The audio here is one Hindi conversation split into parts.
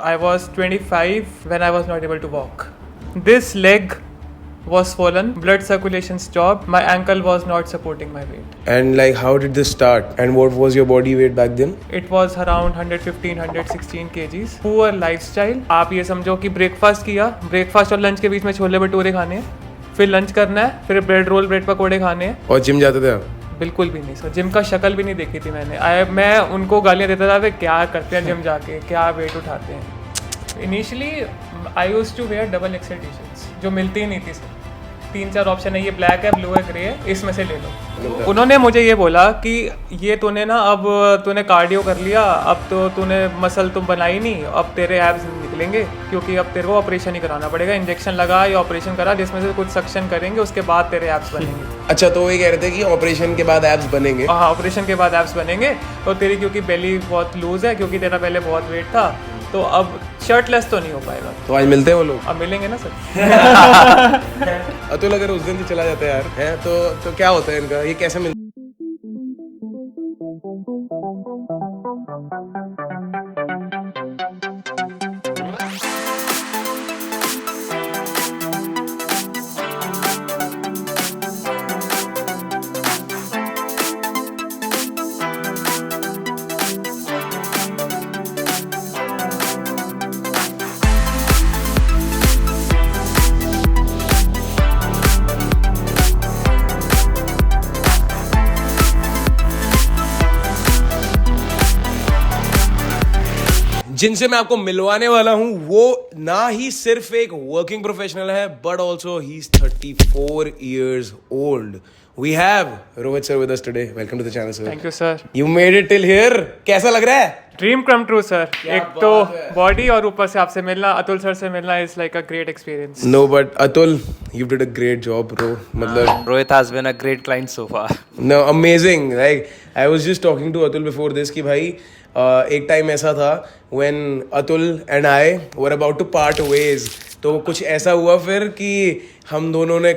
I was 25 when I was not able to walk. This leg was swollen, blood circulation stopped, my ankle was not supporting my weight. And like, how did this start? And what was your body weight back then? It was around 116 kgs. Poor lifestyle. आप ये समझो कि ब्रेकफास्ट किया, ब्रेकफास्ट और लंच के बीच में छोले भटूरे खाने हैं, फिर लंच करना है, फिर ब्रेड रोल ब्रेड पकौड़े खाने हैं. और जिम जाते थे आप? बिल्कुल भी नहीं सर, जिम का शक्ल भी नहीं देखी थी मैंने. मैं उनको गालियाँ देता था, वे क्या करते हैं जिम जाके, क्या वेट उठाते हैं. Initially I used to wear double XL T shirts जो मिलती ही नहीं थी सर. 3-4 ऑप्शन है, ये ब्लैक है, ब्लू है, ग्रे है, इसमें से ले लो. उन्होंने मुझे ये बोला कि ये तूने ना, अब तूने कार्डियो कर लिया, अब तो तूने मसल तुम बनाई नहीं, अब तेरे एब्स निकलेंगे, क्योंकि अब तेरे को ऑपरेशन ही कराना पड़ेगा. इंजेक्शन लगा या ऑपरेशन करा जिसमें से कुछ सक्शन करेंगे, उसके बाद तेरे एब्स बनेंगे. अच्छा, तो ये कह रहे थे कि ऑपरेशन के बाद एब्स बनेंगे? हाँ, ऑपरेशन के बाद एब्स बनेंगे. तो तेरी क्योंकि बेली बहुत लूज है, क्योंकि तेरा पहले बहुत वेट था, तो अब शर्टलेस तो नहीं हो पाएगा. तो आज मिलते हैं वो लोग? अब मिलेंगे ना सर. अतुल अगर उस दिन से चला जाता है यार, है तो क्या होता है इनका, ये कैसे मिलता? जिनसे मैं आपको मिलवाने वाला हूं वो ना ही सिर्फ एक वर्किंग प्रोफेशनल है, but also he is 34 years old. We have Rohit sir with us today. Welcome to the channel, sir. Thank you sir. You made it till here. कैसा लग रहा है? Dream come true sir. एक तो बॉडी और ऊपर से आपसे मिलना, अतुल सर से मिलना is like a great experience. No, but Atul, you did a great job, bro. मतलब Rohit has been a great client so far. no, amazing. Like I was just talking to Atul before this कि भाई एक टाइम ऐसा था when Atul and I were about to part ways. तो कुछ ऐसा हुआ फिर कि हम दोनों ने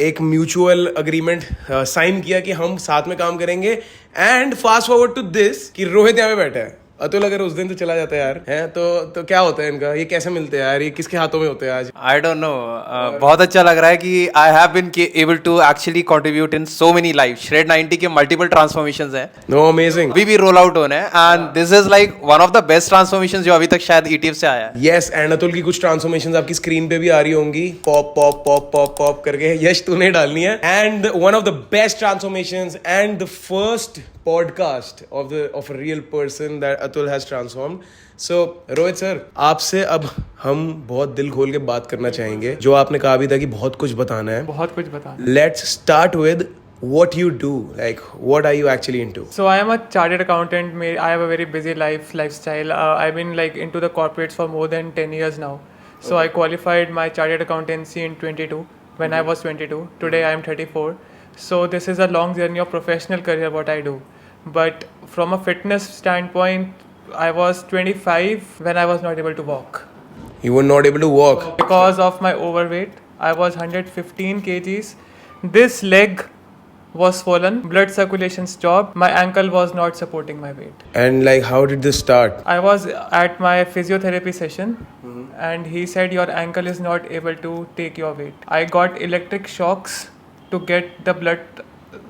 एक म्यूचुअल अग्रीमेंट साइन किया कि हम साथ में काम करेंगे. And fast forward to this कि रोहित यहाँ पे बैठा है. अतुल अगर उस दिन से चला जाता है यार, है तो क्या होता है इनका, ये कैसे मिलते हैं यार, ये किसके हाथों में होते हैं आज? I don't know. बहुत अच्छा लग रहा है कि I have been able to actually contribute in so many lives. Shred 90 के multiple transformations हैं. No, amazing. अभी भी roll out होना है and this is like one of the best transformations जो अभी तक शायद ETF से आया है. Yes, and अतुल की कुछ ट्रांसफॉर्मेशंस आपकी स्क्रीन पे भी आ रही होंगी, pop pop pop pop pop करके. यश तूने डालनी है. And one of the best transformations and the first podcast of a real person that Atul has transformed. So Rohit sir, आपसे अब हम बहुत दिल खोल के बात करना चाहेंगे, जो आपने कहा भी था कि बहुत कुछ बताना है. बहुत कुछ बताना. Let's start with what you do. Like, what are you actually into? So I am a chartered accountant. I have a very busy lifestyle. I've been like into the corporates for more than 10 years now. So I qualified my chartered accountancy in 22 when I was 22. Today I am 34. So this is a long journey of professional career what I do. But from a fitness standpoint, I was 25 when I was not able to walk. You were not able to walk? Because of my overweight. I was 115 kgs. This leg was swollen, blood circulation stopped, my ankle was not supporting my weight. And like, how did this start? I was at my physiotherapy session and he said your ankle is not able to take your weight. I got electric shocks to get the blood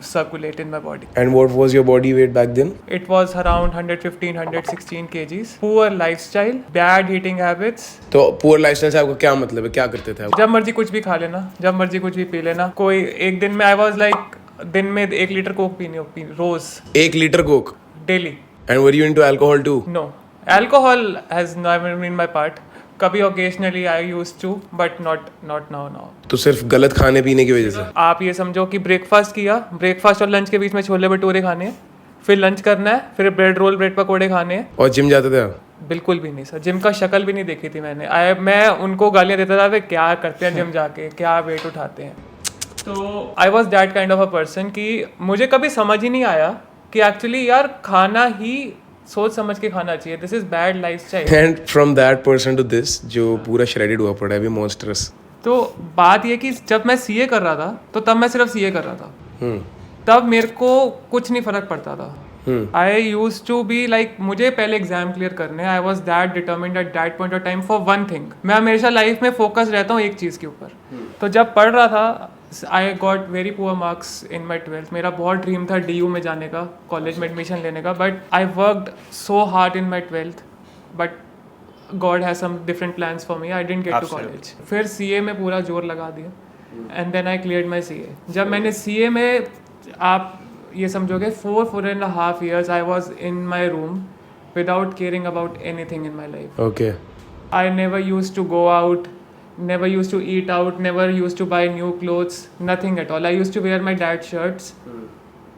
circulate in my body. And what was your body weight back then? It was around 116 kgs. Poor lifestyle, bad eating habits. तो poor lifestyle से आपका क्या मतलब है, क्या करते थे आप? जब मर्जी कुछ भी खा लेना, जब मर्जी कुछ भी पी लेना. कोई एक दिन में I was like दिन में 1 लीटर कोक पीनी रोज. 1 litre Coke? Daily. And were you into alcohol too? No. Alcohol has never been my part. कभी occasionally I used to, but not now. तो सिर्फ गलत खाने पीने की वजह से? आप ये समझो कि ब्रेकफास्ट किया, ब्रेकफास्ट और लंच के बीच में छोले भटूरे खाने हैं, फिर लंच करना है, फिर ब्रेड रोल ब्रेड पकौड़े खाने हैं. और जिम जाते थे आप? बिल्कुल भी नहीं सर, जिम का शक्ल भी नहीं देखी थी मैंने. मैं उनको गालियाँ देता था, वे क्या करते हैं जिम जाके, क्या वेट उठाते हैं. तो I was that kind of a person कि मुझे कभी समझ ही नहीं आया कि एक्चुअली यार खाना ही सोच समझ के खाना चाहिए. This is bad lifestyle. And from that person to this जो पूरा श्रेडेड हुआ पड़ा है अभी, मॉन्स्टरस. तो बात ये कि जब मैं सीए कर रहा था तो तब मैं सिर्फ सीए कर रहा था. तब मेरे को कुछ नहीं फर्क पड़ता था. आई यूज टू बी लाइक मुझे पहले एग्जाम क्लियर करने, I was that determined at that point of time for one thing. मैं हमेशा लाइफ में फोकस रहता हूँ एक चीज़ के ऊपर. तो जब पढ़ रहा था I got very poor marks in my 12th. मेरा बहुत ड्रीम था DU में जाने का, कॉलेज में एडमिशन लेने का, but I worked so hard in my 12th, but God has some different plans for me. I didn't get to college. फिर CA में पूरा जोर लगा दिया and then I cleared my CA. जब मैंने CA में, आप ये समझोगे 4.5 years I was in my room without caring about anything in my life. Okay. I never used to go out, never used to eat out, never used to buy new clothes, nothing at all. I used to wear my dad's shirts.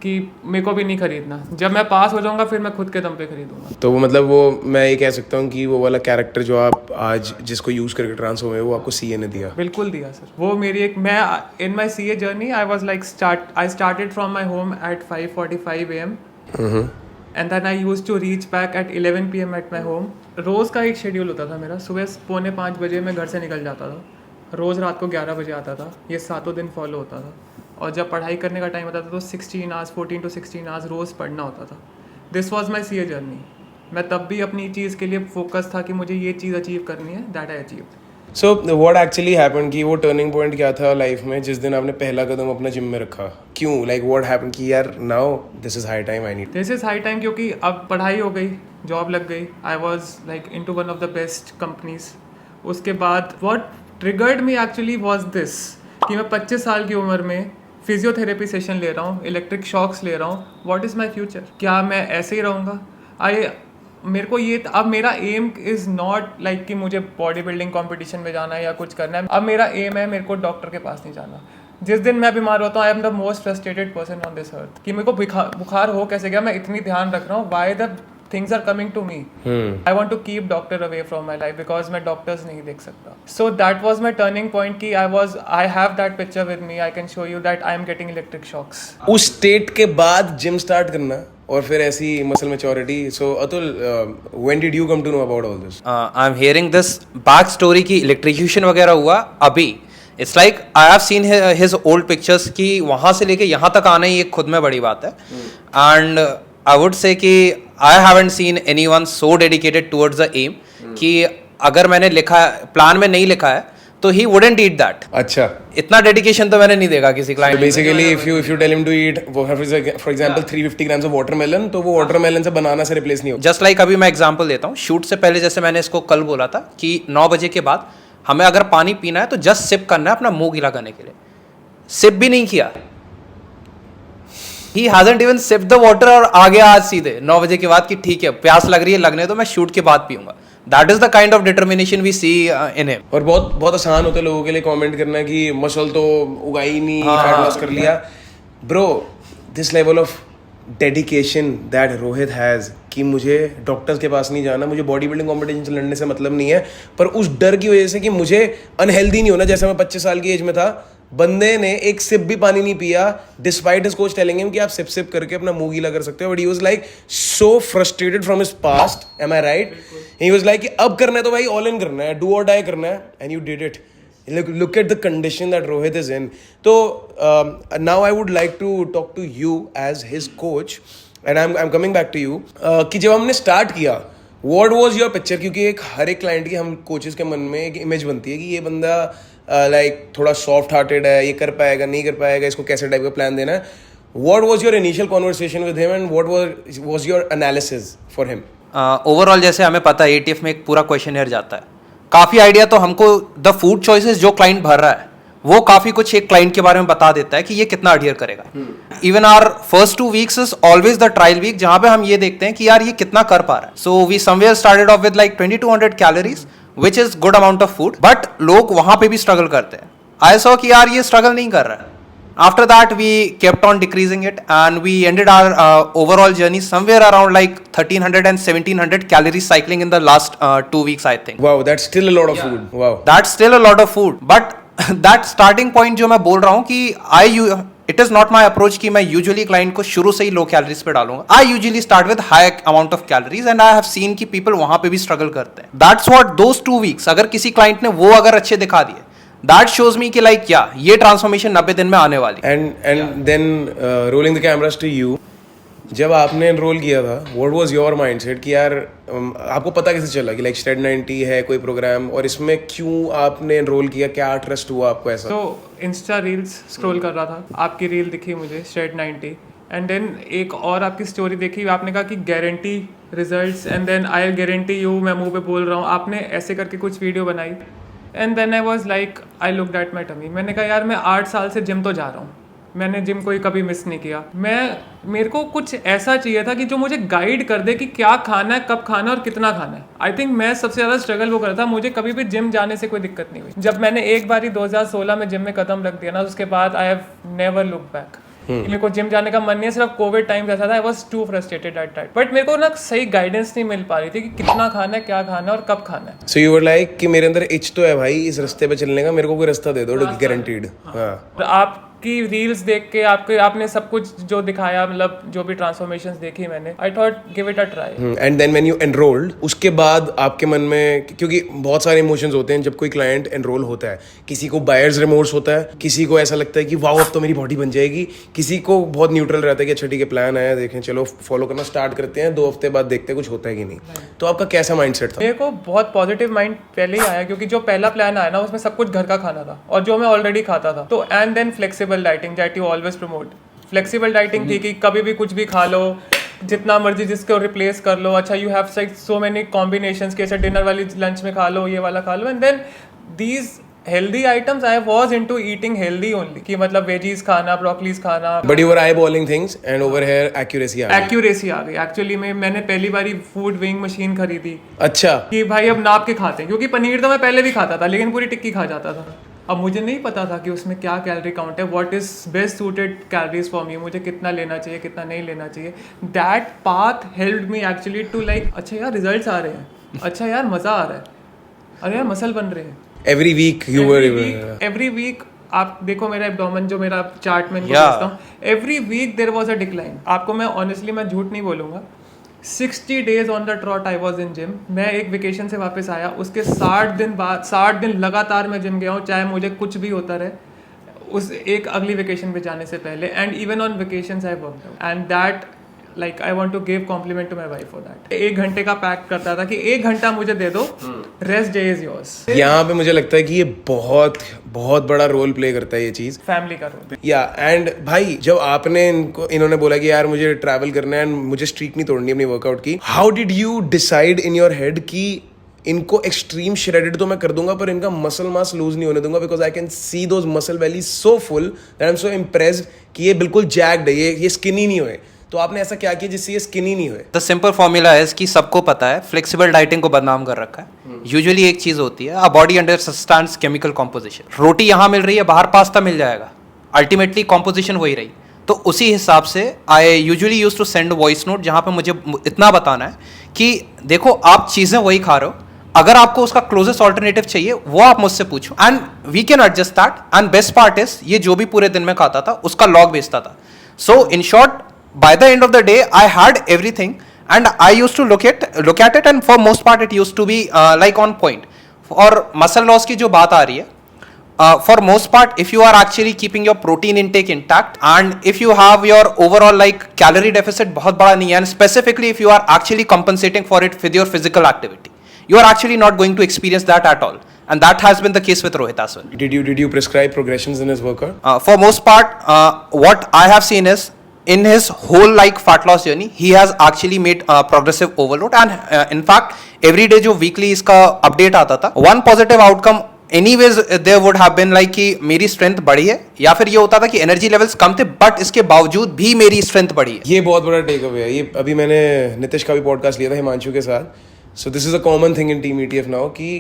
कि मेरे को भी नहीं खरीदना, जब मैं पास हो जाऊंगा फिर मैं खुद के दम पे खरीदूंगा. तो वो मतलब वो मैं ये कह सकता हूँ कि वो वाला कैरेक्टर जो आप आज जिसको यूज करके ट्रांसफॉर्म हुए वो आपको CA ने दिया. बिल्कुल दिया सर. वो मेरी एक, मैं in my CA journey I was like I started from my home at 5:45 AM and then I use to reach back at 11 PM at my home. रोज़ का एक शेड्यूल होता था मेरा. सुबह 4:45 बजे मैं घर से निकल जाता था, रोज़ रात को 11 बजे आता था. ये 7 दिन फॉलो होता था. और जब पढ़ाई करने का टाइम होता था तो 16 आवर्स 14 to 16 आवर्स रोज़ पढ़ना होता था. This was my CA journey. मैं तब भी अपनी चीज़ के लिए फोकस था कि मुझे ये चीज़ अचीव करनी है. That I achieve. So what actually happened कि वो टर्निंग पॉइंट क्या था लाइफ में जिस दिन आपने पहला कदम अपना जिम में रखा? क्यों, लाइक व्हाट हैपेंड कि यार now this is high time, I need this is high time, क्योंकि अब पढ़ाई हो गई, जॉब लग गई. I was like in to one of the best companies. उसके बाद what triggered me actually was this कि मैं 25 साल की उम्र में फिजियोथेरेपी सेशन ले रहा हूँ, इलेक्ट्रिक शॉक्स ले रहा हूँ. What is my future? क्या मैं ऐसे ही रहूँगा? मेरे को ये, अब मेरा एम इज़ नॉट लाइक कि मुझे बॉडी बिल्डिंग कॉम्पिटिशन में जाना है या कुछ करना है. अब मेरा एम है मेरे को डॉक्टर के पास नहीं जाना. जिस दिन मैं बीमार होता हूँ I am the most frustrated person on this earth कि मेरे को बुखार हो कैसे गया, मैं इतनी ध्यान रख रहा हूँ. Why the things are coming to me. I want to keep doctor away from my life because मैं doctors नहीं देख सकता. So that was my turning point कि I have that picture with me. I can show you that I am getting electric shocks. उस स्टेट के बाद जिम स्टार्ट करना और फिर ऐसी muscle maturity. So Atul, when did you come to know about all this? I'm hearing this back story कि इलेक्ट्रिक्यूशन वगैरह हुआ अभी. It's like I have seen his old pictures कि वहाँ से लेके यहाँ तक आना ही एक खुद में बड़ी बात है. And I would say कि I haven't seen anyone so dedicated towards the aim कि अगर मैंने लिखा प्लान में नहीं लिखा है तो he wouldn't eat that. अच्छा, इतना डेडिकेशन तो मैंने नहीं देखा किसी client. Basically if you tell him to eat for example 350 grams of watermelon तो वो watermelon से बनाना से रिप्लेस नहीं होगा. जस्ट लाइक अभी मैं एग्जांपल देता हूँ. शूट से पहले जैसे मैंने इसको कल बोला था कि 9 बजे के बाद हमें अगर पानी पीना है तो जस्ट सिप करना है अपना मुंह गीला करने के लिए. सिप भी नहीं किया. He hasn't even sipped the water और आ गया आज सीधे 9 बजे के बाद कि ठीक है प्यास लग रही है, लगने तो मैं शूट के बाद पीऊंगा. That is the kind of determination we see in him. और बहुत बहुत आसान होता है लोगों के लिए कमेंट करना कि मसल तो उगाई ही नहीं, फैट लॉस कर लिया. Bro, this level of dedication that Rohit has कि मुझे डॉक्टर्स के पास नहीं जाना, मुझे बॉडी बिल्डिंग कॉम्पिटिशन से लड़ने से मतलब नहीं है, पर उस डर की वजह से कि मुझे अनहेल्दी नहीं होना. जैसे मैं 25 साल की एज में था, बंदे ने एक सिप भी पानी नहीं पिया despite his coach telling him कि आप सिप सिप करके अपना मुंह गीला कर सकते हो. But he was like so frustrated from his past. Am I right? He was like कि अब करना है तो भाई ऑल इन करना है, डू और डाई करना है, and you did it. Look at the condition that Rohit is in. So now I would like to talk to you as his coach, and I'm coming back to you. कि जब हमने स्टार्ट किया, what was your picture? क्योंकि हर एक क्लाइंट की हम कोचेस के मन में एक इमेज बनती है कि ये बंदा लाइक थोड़ा सॉफ्ट हार्टेड है, ये कर पाएगा नहीं कर पाएगा, इसको कैसे टाइप का प्लान देना है. What was your initial conversation with him, and what was your analysis for him? Overall जैसे हमें पता है ATF में एक पूरा क्वेश्चनर जाता है. काफ़ी आइडिया तो हमको द फूड चॉइसेस जो क्लाइंट भर रहा है वो काफ़ी कुछ एक क्लाइंट के बारे में बता देता है कि ये कितना अडियर करेगा. Even our first 2 weeks is always the trial week जहाँ पे हम ये देखते हैं कि यार ये कितना कर पा रहा है. So we somewhere started off with like 2200 calories which is good amount of food, but लोग वहाँ पे भी स्ट्रगल करते हैं. आई सॉ कि यार ये स्ट्रगल नहीं कर रहा है. After that, we kept on decreasing it, and we ended our overall journey somewhere around like 1300 and 1700 calories cycling in the last 2 weeks, I think. Wow, that's still a lot of food. Wow. That's still a lot of food, but that starting point जो मैं बोल रहा हूँ कि it is not my approach कि मैं usually client को शुरू से ही low calories पे डालूंगा. I usually start with high amount of calories, and I have seen कि people वहाँ पे भी struggle करते हैं. That's what those 2 weeks अगर किसी client ने वो अगर अच्छे दिखा दिए, that shows me कि like ये ट्रांसफॉर्मेशन 90 दिन में आने वाली. And then rolling the cameras to you, जब आपने एनरोल किया था व्हाट वाज योर माइंडसेट कि यार आपको पता कैसे चला कि लाइक स्ट्रेड 90 है कोई प्रोग्राम और इसमें क्यों आपने एनरोल किया, क्या ट्रस्ट हुआ आपको ऐसा? तो इंस्टा रील्स स्क्रॉल कर रहा था, आपकी रील दिखी मुझे स्ट्रेट 90 एंड देन एक और आपकी स्टोरी देखी, आपने कहा कि guarantee results and then I guarantee you, मैं मुंह पे बोल रहा हूँ, आपने ऐसे करके कुछ वीडियो बनाई and then I was like I looked at my tummy, मैंने कहा यार मैं 8 साल से जिम तो जा रहा हूँ, मैंने जिम कोई कभी मिस नहीं किया, मेरे को कुछ ऐसा चाहिए था कि जो मुझे गाइड कर दे कि क्या खाना है, कब खाना है और कितना खाना है। आई थिंक मैं सबसे ज़्यादा स्ट्रगल वो करता था, मुझे कभी भी जिम जाने से कोई दिक्कत नहीं हुई। जब मैंने एक बार 2016 में जिम में कदम रख दिया ना, उसके बाद I have never look back. मेरे को जिम जाने का मन नहीं है, सिर्फ कोविड टाइम ऐसा था, I was too frustrated at that, but मेरे को ना सही गाइडेंस नहीं मिल पा रही थी कि कितना खाना है, क्या खाना है और कब खाना है। सो यू वर लाइक कि मेरे अंदर इच तो है भाई इस रास्ते पे चलने का, मेरे को कोई रास्ता दे दो गारंटीड। हाँ, आपकी रील्स देख के आपने सब कुछ जो दिखाया, मतलब जो भी ट्रांसफॉर्मेशंस देखी मैंने, I thought give it a try. And then when you enrolled, उसके बाद आपके मन में, क्योंकि बहुत सारे इमोशंस होते हैं जब कोई क्लाइंट एनरोल होता है, किसी को बायर्स रिमोर्स होता है, किसी को ऐसा लगता है कि वाओ अब तो मेरी बॉडी बन जाएगी, किसी को बहुत न्यूट्रल रहता है कि अच्छा ठीक है प्लान आया, देखें चलो फॉलो करना स्टार्ट करते हैं, 2 हफ्ते बाद देखते हैं कुछ होता है कि नहीं। तो आपका कैसा माइंडसेट था? मेरे को बहुत पॉजिटिव माइंड पहले ही आया, क्योंकि जो पहला प्लान आया ना उसमें सब कुछ घर का खाना था और जो मैं ऑलरेडी खाता था। तो and then flexible dieting that you always promote. Flexible dieting थी कि कभी भी कुछ भी खा लो, जितना मर्जी जिसको रिप्लेस कर लो। अच्छा, you have so many combinations, कैसे डिनर वाली लंच में खा लो, ये वाला खा लो, and then these healthy items I was into eating healthy only, कि मतलब वेजीज खाना, ब्रोकलीज खाना। But you were I bowling things and over here accuracy आ गई। एक्यूरेसी आ गई एक्चुअली में। मैंने पहली बारी फूड वेइंग मशीन खरीदी अच्छा, कि भाई अब नाप के खाते हैं, क्योंकि पनीर तो मैं पहले भी खाता था लेकिन पूरी टिक्की खा जाता था। अब मुझे नहीं पता था कि उसमें क्या कैलोरी काउंट है, what is best suited calories for me, मुझे कितना लेना चाहिए कितना नहीं लेना चाहिए। That path helped me actually to like अच्छा यार रिजल्ट्स आ रहे हैं, अच्छा यार मजा आ रहा है, अरे यार मसल बन रहे हैं। Every week you were every week आप देखो मेरा एब्डोमेन जो मेरा चार्ट में भेजता हूँ, every week there was a decline. आपको मैं ऑनेस्टली मैं झूठ नहीं बोलूंगा, 60 days on the trot I was in gym. मैं एक वेकेशन से वापस आया, उसके 60 दिन बाद 60 दिन लगातार मैं जिम गया हूँ, चाहे मुझे कुछ भी होता रहे, उस एक अगली वेकेशन पे जाने से पहले। And even on vacations I worked out and that like I want to give compliment to my wife for that. 1 घंटे का पैक करता था कि 1 घंटा मुझे दे दो, रेस्ट डे इज योर्स। यहाँ पे मुझे लगता है कि ये बहुत बहुत बड़ा रोल प्ले करता है ये चीज, फैमिली का रोल। या एंड भाई जब आपने इन्होंने बोला कि यार मुझे ट्रैवल करना है एंड मुझे स्ट्रीक नहीं तोड़नी अपनी वर्कआउट की, how did you decide in your head कि इनको एक्सट्रीम श्रेडेड तो मैं कर दूंगा पर इनका मसल मास लूज नहीं होने दूंगा, because I can see those muscle valley so full that I am so impressed कि ये बिल्कुल जैक्ड है, ये स्किनी नहीं हुए। तो आपने ऐसा क्या किया जिससे ये स्किनी नहीं हुए? द सिंपल फॉर्मूला है कि सबको पता है, फ्लेक्सिबल डाइटिंग को बदनाम कर रखा है। यूजुअली एक चीज होती है, uh body understands chemical composition. रोटी यहाँ मिल रही है, बाहर पास्ता मिल जाएगा, अल्टीमेटली कॉम्पोजिशन वही रही। तो उसी हिसाब से I usually use to send voice note जहाँ पे मुझे इतना बताना है कि देखो आप चीज़ें वही खा रहे हो, अगर आपको उसका क्लोजेस्ट ऑल्टरनेटिव चाहिए वो आप मुझसे पूछो and we can adjust that. And best part is ये जो भी पूरे दिन में खाता था उसका लॉग भेजता था। So in short by the end of the day I had everything and I used to look at it and for most part it used to be like on point. और muscle loss की जो बात आ रही है, for most part if you are actually keeping your protein intake intact and if you have your overall like calorie deficit बहुत बड़ा नहीं है, and specifically if you are actually compensating for it with your physical activity, you are actually not going to experience that at all. And that has been the case with Rohit as well. Did you prescribe progressions in his workout? For most part what I have seen is in his whole like fat loss journey he has actually made progressive overload and in fact every day जो weekly इसका update आता था, one positive outcome anyways there would have been like कि मेरी strength बढ़ी है, या फिर ये होता था कि energy levels कम थे but इसके बावजूद भी मेरी strength बढ़ी है। ये बहुत बड़ा टेक अवे है। ये अभी मैंने नितिश का भी पॉडकास्ट लिया था हिमांशु के साथ। So this is a common thing in team ETF now कि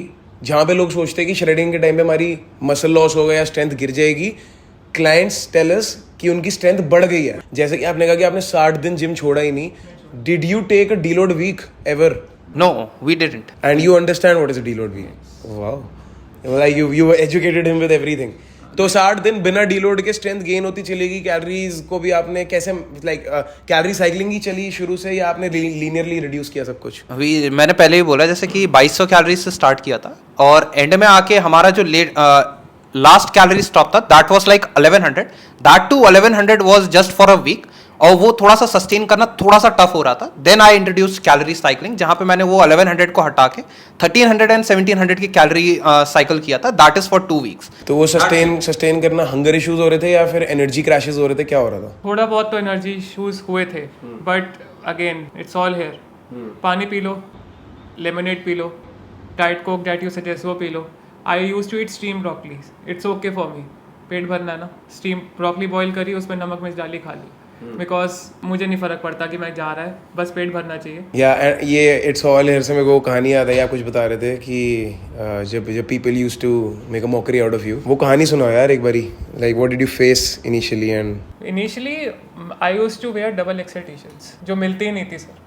जहाँ पे लोग सोचते हैं कि श्रेडिंग के टाइम पे हमारी मसल लॉस होगा या स्ट्रेंथ गिर जाएगी, क्लाइंट्स टेल अस कि उनकी स्ट्रेंथ बढ़ गई है। जैसे कि आपने कहा कि आपने 60 दिन जिम छोड़ा ही नहीं, did you take a deload week ever? No, we didn't. And you understand what is a deload week? Wow. Like you educated him with everything. तो 60 दिन बिना डीलोड के स्ट्रेंथ गेन होती चलेगी। कैलोरीज को भी आपने कैसे लाइक कैलोरी साइकिलिंग ही चली शुरू से या आपने लीनियरली रिड्यूस किया सब कुछ? मैंने पहले ही बोला जैसे कि 2200 कैलोरीज से स्टार्ट किया था और एंड में आके हमारा जो लास्ट कैलोरी स्टॉप था that was like 1100। That too 1100 was just for a week. और वो थोड़ा सा सस्टेन करना थोड़ा सा टफ हो रहा था. Then I introduce calorie cycling, जहां पे मैंने वो 1100 को हटा के 1300 एंड 1700 की कैलोरी साइकिल किया था. That is for 2 weeks. तो वो सस्टेन करना हंगर इश्यूज हो रहे थे या फिर एनर्जी क्रैशेस हो रहे थे, क्या हो रहा था? थोड़ा बहुत तो एनर्जी इश्यूज हुए थे, but again it's all here. पानी पी लो, लेमनेड पी लो, diet Coke that you suggest वो पी लो. I use to eat steam broccoli, it's okay for me. पेट भरना है ना, स्टीम ब्रोकली बॉईल करी, उसमें नमक मिर्च डाली, खा ली. बिकॉज मुझे नहीं फर्क पड़ता कि मैं जा रहा है, बस पेट भरना चाहिए. या ये इट्स ऑल हेयर से मेरे को कहानी याद है, या कुछ बता रहे थे कि जब people used to make a mockery out of you, वो कहानी सुनाओ यार एक बारी. Like what did you face initially? And initially I use to wear double XL T shirts जो मिलती ही नहीं थी सर.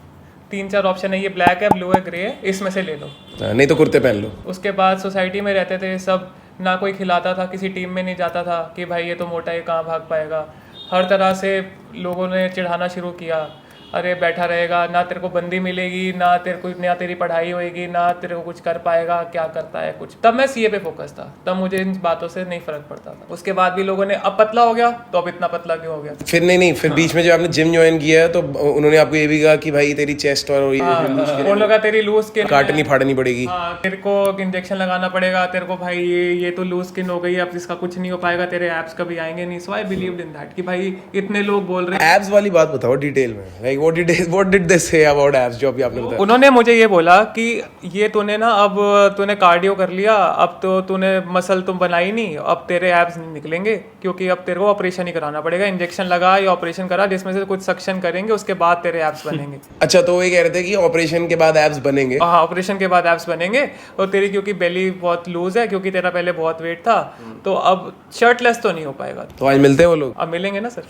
3-4 ऑप्शन है, ये ब्लैक है, ब्लू है, ग्रे है, इसमें से ले लो. नहीं तो कुर्ते पहन लो. उसके बाद सोसाइटी में रहते थे सब, ना कोई खिलाता था, किसी टीम में नहीं जाता था कि भाई ये तो मोटा है, कहाँ भाग पाएगा. हर तरह से लोगों ने चिढ़ाना शुरू किया. अरे बैठा रहेगा, ना तेरे को बंदी मिलेगी, ना तेरी पढ़ाई होएगी, ना तेरे को कुछ कर पाएगा, क्या करता है कुछ. तब मैं सीए पे फोकस था, तब मुझे इन बातों से नहीं फर्क पड़ता था. उसके बाद भी लोगों ने अब पतला हो गया तो अब इतना पतला क्यों हो गया. फिर नहीं फिर बीच में जब आपने जिम ज्वाइन किया है तो उन्होंने आपको ये भी कहा कि भाई तेरी चेस्ट और वो लोग तेरी लूज स्किन काटनी फाड़नी पड़ेगी. हाँ, तेरे को इंजेक्शन लगाना पड़ेगा, तेरे को भाई ये तो लूज स्किन हो गई, अब इसका कुछ नहीं हो पाएगा, तेरे एब्स कभी आएंगे नहीं. सो आई बिलीव्ड इन दैट कि भाई इतने लोग बोल रहे हैं. एब्स वाली बात बताओ डिटेल में. Like what did they say about abs जो अभी आपने बताया? उन्होंने मुझे ये बोला कि ये तूने ना, अब तूने कार्डियो कर लिया, अब तो तूने मसल तुम बनाई नहीं, अब तेरे एब्स नहीं निकलेंगे, क्योंकि अब तेरे को ऑपरेशन ही कराना पड़ेगा. इंजेक्शन लगा या ऑपरेशन करा जिसमें से कुछ सक्शन करेंगे, उसके बाद तेरे एब्स बनेंगे. अच्छा, तो वो ये कह रहे थे कि ऑपरेशन के बाद एब्स बनेंगे. हाँ, ऑपरेशन के बाद एब्स बनेंगे. और तेरी क्योंकि बेली बहुत लूज है, क्योंकि तेरा पहले बहुत वेट था, तो अब शर्टलेस तो नहीं हो पाएगा. तो आज मिलते हैं वो लोग. अब मिलेंगे ना sir.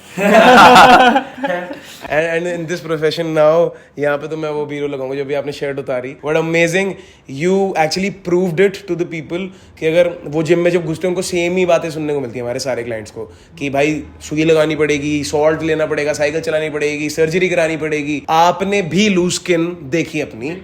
And in this profession now, यहाँ पे तो मैं वो बीरो लगाऊंगा जो भी आपने शर्ट उतारी. But amazing, you actually proved it to the people कि अगर वो जिम में जब घुसते हैं उनको सेम ही बातें सुनने को मिलती है हमारे सारे क्लाइंट्स को कि भाई सुई लगानी पड़ेगी, सॉल्ट लेना पड़ेगा, साइकिल चलानी पड़ेगी, सर्जरी करानी पड़ेगी. आपने भी लूज स्किन देखी अपनी,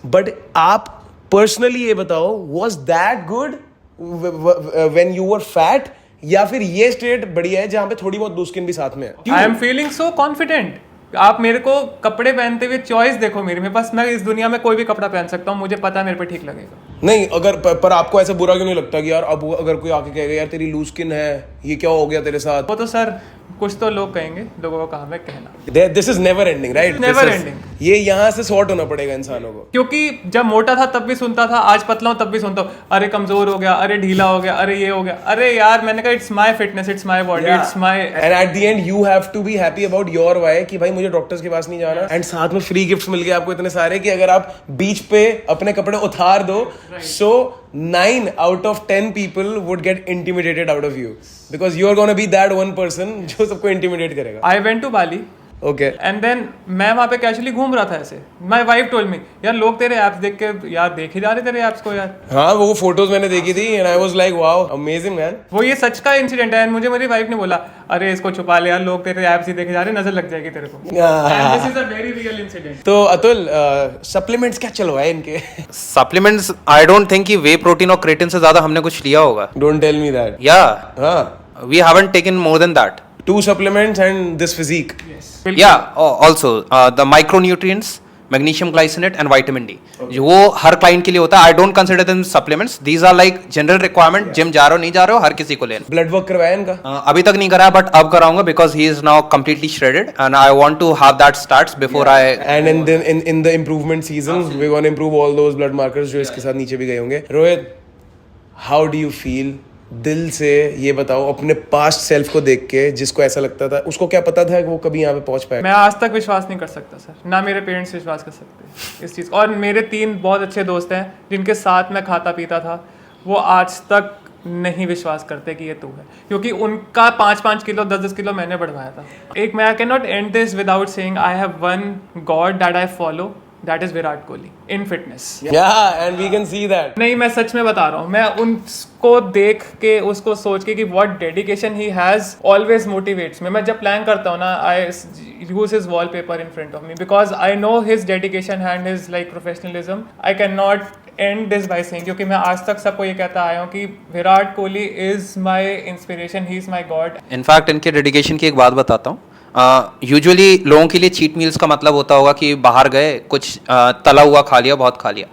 बट आप पर्सनली ये बताओ, was that good when you were fat, या फिर ये स्टेट बढ़िया है जहाँ पे थोड़ी बहुत लूज स्किन भी साथ में है? I am feeling so confident. आप मेरे को कपड़े पहनते हुए चॉइस देखो मेरे में, बस मैं इस दुनिया में कोई भी कपड़ा पहन सकता हूँ, मुझे पता है मेरे पे ठीक लगेगा. नहीं, अगर पर आपको ऐसा बुरा क्यों नहीं लगता कि यार अब अगर कोई आके कहेगा यार तेरी लूज स्किन है, ये क्या हो गया तेरे साथ? वो तो सर कुछ तो लोग कहेंगे, लोगों का काम है कहना. This is never ending, right? Never ending. ये यहाँ से सॉर्ट होना पड़ेगा इंसानों को. क्योंकि जब मोटा था तब भी सुनता था, आज पतला हूं तब भी सुनता हूँ, अरे कमजोर हो गया, अरे ढीला हो गया, अरे ये हो गया. अरे यार मैंने कहा it's my fitness, it's my body, it's my. And at the end you have to be happy about your why कि भाई मुझे डॉक्टर्स के पास नहीं जाना. एंड साथ में फ्री गिफ्ट्स मिल गए आपको इतने सारे कि अगर आप बीच पे अपने कपड़े उतार दो, सो 9 out of 10 people would get intimidated out of you because you are gonna be that one person जो सबको intimidate करेगा. I went to Bali. Okay. And then मैं वहाँ पे कैजुअली घूम रहा था ऐसे. माई वाइफ टोल्ड मी, यार लोग तेरे एप्स देख के यार देख ही जा रहे तेरे एप्स को यार. हाँ, वो फोटोज मैंने देखी थी and I was like wow amazing man. वो ये सच का इंसिडेंट है. मुझे मेरी वाइफ ने बोला, अरे इसको छुपा ले यार, लोग तेरे एप्स ही देखे जा रहे, नजर लग जाएगी तेरे को. This is a very real incident. तो अतुल, सप्लीमेंट्स क्या चलवाए इनके? सप्लीमेंट्स आई डोंट थिंक कि वे प्रोटीन और क्रेटिन से ज्यादा हमने कुछ लिया होगा. Don't tell me that. या हाँ, we haven't taken more than that. 2 supplements and this physique. Yeah, also the micronutrients, magnesium glycinate and vitamin D. जो वो हर क्लाइंट के लिए होता है. I don't consider them supplements. These are like general requirement. Gym जा रहे हो नहीं जा रहे हो, हर किसी को लेना. ब्लड वर्क करवाया इनका? अभी तक नहीं कराया, बट अब कराऊंगा because he is now completely shredded and I want to have that starts before I. And in the improvement season we're going to improve all those blood markers जो इसके साथ नीचे भी गए होंगे. Rohit, how do you feel? दिल से ये बताओ, अपने पास्ट सेल्फ को देख के, जिसको ऐसा लगता था, उसको क्या पता था कि वो कभी यहाँ पे पहुंच पाएगा? मैं आज तक विश्वास नहीं कर सकता सर, ना मेरे पेरेंट्स विश्वास कर सकते इस चीज़. और मेरे 3 बहुत अच्छे दोस्त हैं जिनके साथ मैं खाता पीता था, वो आज तक नहीं विश्वास करते कि ये तू है, क्योंकि उनका 5-5 किलो 10-10 किलो मैंने बढ़वाया था. एक मैं can not end this without saying I have one God that I follow, that is Virat Kohli in fitness. Yeah, and we can see that. नहीं, मैं सच में बता रहा हूँ, मैं उनको देख के, उसको सोच के कि what dedication he has always motivates me. मैं जब प्लान करता हूँ ना, I use his wallpaper in front of me because I know his dedication and his like professionalism. I can not end this by saying, क्योंकि मैं आज तक सबको ये कहता आया हूँ कि Virat Kohli is my inspiration, he is my God. In fact इनके डेडिकेशन की एक बात बताता हूँ. यूजुअली लोगों के लिए चीट मील्स का मतलब होता होगा कि बाहर गए कुछ तला हुआ खा लिया, बहुत खा लिया.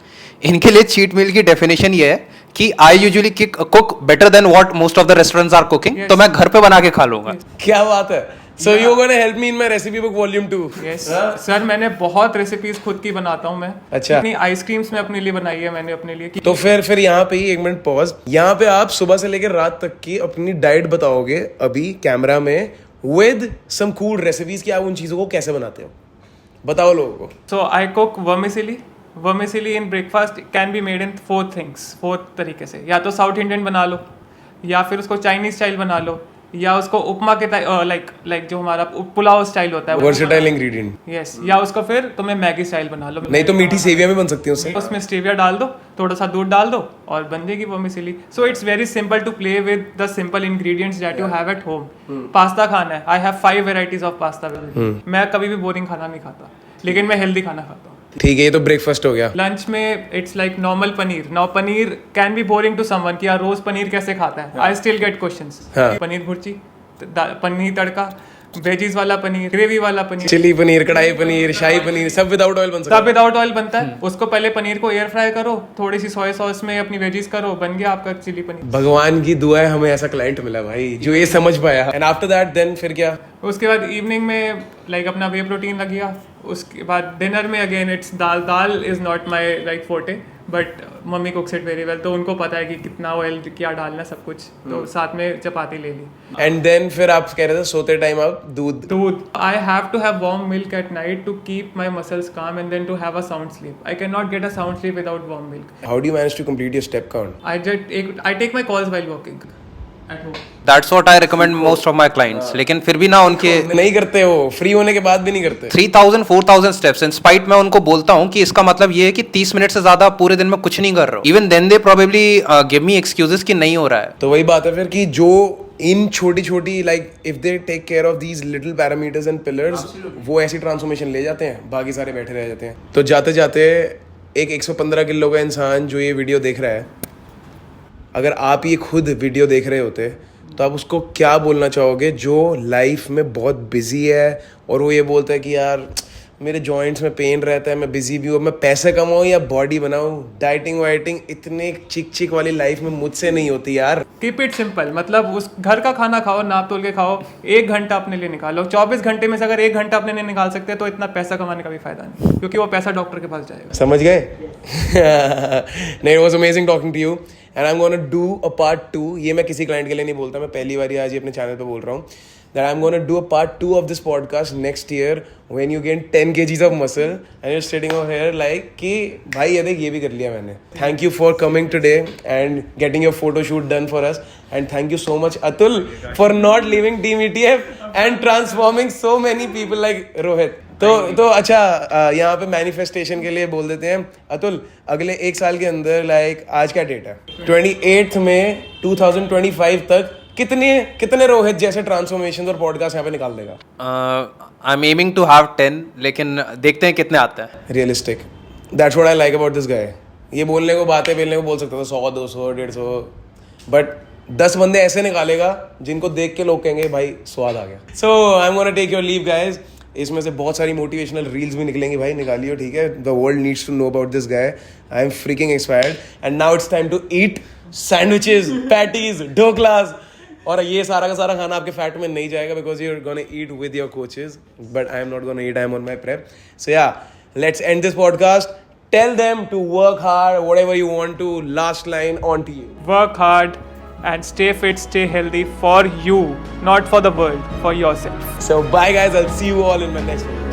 इनके लिए चीट मील की डेफिनेशन ये है कि I usually cook better than what most of the restaurants are cooking. तो मैं घर पे बना के खा लूंगा. क्या बात है. So you're gonna help me in my recipe book volume 2? Yes. Sir मैंने बहुत रेसिपीज खुद की बनाता हूँ मैं. अच्छा. अपनी आइसक्रीम्स में अपने लिए बनाई है मैंने अपने लिए. तो फिर यहाँ पे ही 1 मिनट पॉज. यहाँ पे आप सुबह से लेकर रात तक की अपनी डाइट बताओगे अभी कैमरा में with some cool recipes कि आप उन चीजों को कैसे बनाते हो. बताओ लोगों को. So I cook vermicelli. Vermicelli in breakfast can be made in 4 things. 4 तरीके से. या तो साउथ इंडियन बना लो, या फिर उसको चाइनीज स्टाइल बना लो, या उसको उपमा के लाइक जो हमारा पुलाव स्टाइल होता है. Versatile ingredient. यस. या उसको फिर तुम्हें मैगी स्टाइल बना लो. नहीं तो मीठी सेवियां भी बन सकती है उससे. उसमें स्टेविया डाल दो, थोड़ा सा दूध डाल दो और बन जाएगी vermicelli. So it's very simple to play with the simple ingredients that you have at home. Pasta खाना है, I have 5 varieties of pasta. मैं कभी भी बोरिंग खाना नहीं खाता, लेकिन मैं हेल्दी खाना खाता हूँ. ठीक है, ये तो ब्रेकफास्ट हो गया. लंच में it's like normal paneer. Now paneer can be boring to someone कि यार रोज पनीर कैसे खाता है. I still get questions. Paneer bhurji, paneer tadka, veggies वाला पनीर, ग्रेवी वाला पनीर, चिली पनीर, कढ़ाई पनीर, शाही पनीर, सब विदाउट ऑयल बन सकता है. सब विदाउट ऑयल बनता है. उसको पहले पनीर को एयर फ्राई करो, थोड़ी सी सोया सॉस में अपनी वेजीज करो, बन गया आपका चिली पनीर. भगवान की दुआ है हमें ऐसा क्लाइंट मिला भाई जो ये समझ पाया. एंड आफ्टर दैट देन फिर क्या? उसके बाद इवनिंग में लाइक अपना वे प्रोटीन लग गया. उसके बाद डिनर में again it's dal. Dal is not my like forte, but mummy कुक्स it very well. तो उनको पता है कि कितना ऑयल क्या डालना सब कुछ. तो साथ में चपाती ले ली. एंड देन फिर आप कह रहे थे सोते टाइम आप दूध. I have to have warm milk at night to keep my muscles calm and then to have a sound sleep. I can not get a sound sleep without warm milk. How do you manage to complete your step count? I take my calls while walking at home. That's what I recommend most of my clients. लेकिन फिर भी ना उनके नहीं करते हो, फ्री होने के बाद भी नहीं करते. 3000 4000 स्टेप्स इन स्पाइट मैं उनको बोलता हूँ कि इसका मतलब ये है कि 30 मिनट से ज्यादा पूरे दिन में कुछ नहीं कर रहा हूँ. Even then they probably give me excuses कि नहीं हो रहा है. तो वही बात है फिर कि जो इन छोटी छोटी like if they take care of these little parameters and pillars, वो ऐसी ट्रांसफॉर्मेशन ले जाते हैं, बाकी सारे बैठे रह जाते हैं. तो जाते जाते एक 115 किलो का इंसान जो ये वीडियो देख रहा है, अगर आप ये खुद वीडियो देख रहे होते तो आप उसको क्या बोलना चाहोगे जो लाइफ में बहुत बिजी है और वो ये बोलता है कि यार मेरे जॉइंट्स में पेन रहता है, मैं बिजी भी हूँ, मैं पैसे कमाऊँ या बॉडी बनाऊँ, डाइटिंग वाइटिंग इतने चिक चिक वाली लाइफ में मुझसे नहीं होती यार. Keep it simple. मतलब उस घर का खाना खाओ, नाप तोल के खाओ, 1 घंटा अपने लिए निकालो. 24 घंटे में से अगर 1 घंटा अपने लिए निकाल सकते हैं तो इतना पैसा कमाने का भी फायदा नहीं, क्योंकि वो पैसा डॉक्टर के पास जाएगा. समझ गए? नहीं, it was amazing talking to you and I'm gonna do a part 2. ये मैं किसी क्लाइंट के लिए नहीं बोलता, मैं पहली बार आज ही अपने चैनल पे बोल रहा हूँ that I'm gonna do a part 2 of this podcast next year when you gain 10 kgs of muscle and you're sitting over here like कि भाई ये देख ये भी कर लिया मैंने. Thank you for coming today and getting your photo shoot done for us and thank you so much Atul for not leaving Team ETF and transforming so many people like Rohit. तो अच्छा यहाँ पे मैनिफेस्टेशन के लिए बोल देते हैं अतुल, अगले 1 साल के अंदर लाइक आज क्या डेट है 28 में 2025 तक कितने रोहित जैसे ट्रांसफॉर्मेशन और पॉडकास्ट यहाँ पे निकाल देगा? I am aiming to have 10, लेकिन देखते हैं कितने आते हैं. Realistic, that's what I like about this guy. ये बोलने को बातें बेलने को बोल सकता था 100 200 150, बट 10 बंदे ऐसे निकालेगा जिनको देख के लोग कहेंगे भाई स्वाद आ गया. So I am gonna take your leave guys. इसमें से बहुत सारी मोटिवेशनल रील्स भी निकलेंगी भाई, निकालियो ठीक है. The world needs to know about this guy. I am freaking inspired and now it's time to eat sandwiches, patties, dhoklas. और ये सारा का सारा खाना आपके फैट में नहीं जाएगा because you are gonna eat with your coaches, but I am not gonna eat, I am on my prep. So yeah, let's end this podcast. Tell them to work hard, whatever you want to. Last line on to you. Work hard and stay fit, stay healthy for you, not for the world, for yourself. So bye guys, I'll see you all in my next video.